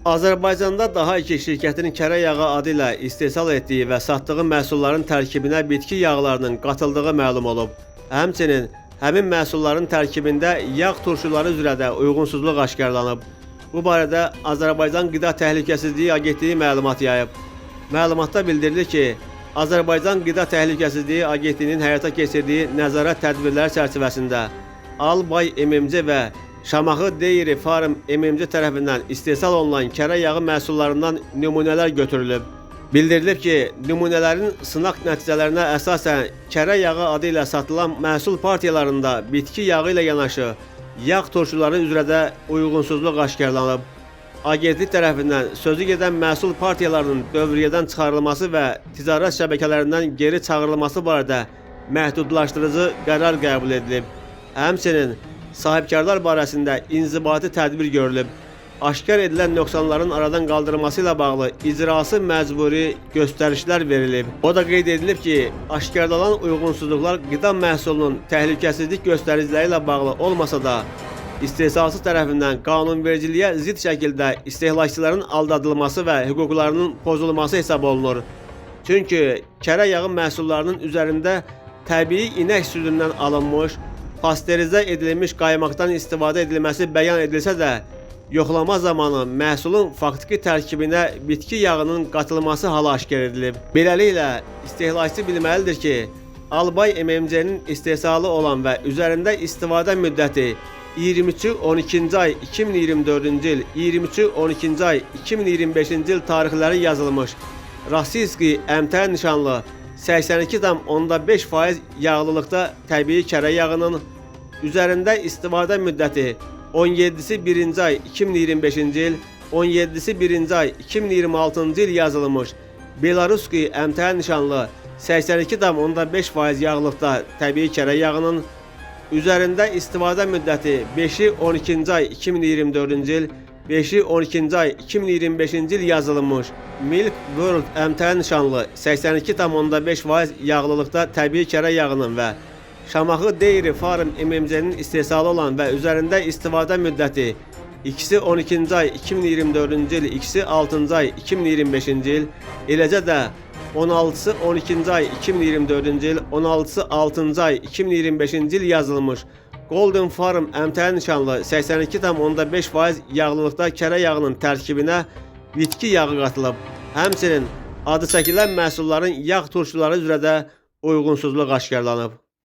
Azərbaycanda Daha 2 şirkətinin kərə yağı adı ilə istehsal etdiyi və satdığı məhsulların tərkibinə bitki yağlarının qatıldığı məlum olub. Həmçinin həmin məhsulların tərkibində yağ turşuları üzrə də uyğunsuzluq aşkarlanıb. Bu barədə Azərbaycan Qida Təhlükəsizliyi Agentliyi məlumat yayıb. Məlumatda bildirilir ki, Azərbaycan Qida Təhlükəsizliyi Agentliyinin həyata keçirdiyi nəzarət tədbirləri çərçivəsində Albay MMC və Şamaxı Dairy Farm MMC tərəfindən istehsal olunan kərə yağı məhsullarından nümunələr götürülüb. Bildirilib ki, nümunələrin sınaq nəticələrinə əsasən kərə yağı adı ilə satılan məhsul partiyalarında bitki yağı ilə yanaşı yağ turşuları üzrə də uyğunsuzluq aşkarlanıb. Agentlik tərəfindən sözü gedən məhsul partiyalarının dövriyyədən çıxarılması və ticarət şəbəkələrindən geri çağırılması barədə məhdudlaşdırıcı qərar qəbul edilib. Həmçinin sahibkarlar barəsində inzibati tədbir görülüb. Aşkar edilən nöqsanların aradan qaldırılması ilə bağlı icrası məcburi göstərişlər verilib. O da qeyd edilib ki, aşkarlanan uyğunsuzluqlar qida məhsulunun təhlükəsizlik göstəriciləri ilə bağlı olmasa da, istehsalçı tərəfindən qanunvericiliyə zidd şəkildə istehlakçıların aldadılması və hüquqlarının pozulması hesab olunur. Çünki kərə yağı məhsullarının üzərində təbii inək südündən alınmış, pasterizə edilmiş qaymaqdan istifadə edilməsi bəyan edilsə də, yoxlama zamanı məhsulun faktiki tərkibinə bitki yağının qatılması halı aşkar edilib. Beləliklə, istehlakçı bilməlidir ki, Albay MMC-nin istehsalı olan və üzərində istifadə müddəti 23-12-ci ay 2024-cü il, 23-12-ci ay 2025-ci il tarixləri yazılmış Rossiyski əmtəə nişanlı 82,5% yağlılıqda təbii kərə yağının üzərində istifadə müddəti 17-si 1-ci ay 2025-ci il, 17-si 1-ci ay 2026-cı il yazılmış Belaruski əmtəə nişanlı 82,5% yağlılıqda təbii kərə yağının üzərində istifadə müddəti 5-i 12-ci ay 2024-cü il, 5-i 12-ci ay 2025-ci il yazılmış Milk World əmtəə nişanlı 82,5% yağlılıqda təbii kərə yağının və Şamaxı Dairy Farm MMC-nin istehsalı olan və üzərində istifadə müddəti 2-si 12-ci ay 2024-cü il, 2-si 6-cı ay 2025-ci il, eləcə də 16-sı 12-ci ay 2024-cü il, 16-sı 6-cı ay 2025-ci il yazılmış Golden Farm əmtəə nişanlı 82,5% yağlılıqda kərə yağının tərkibinə bitki yağı qatılıb. Həmçinin adı çəkilən məhsulların yağ turşuları üzrə də uyğunsuzluq aşkarlanıb.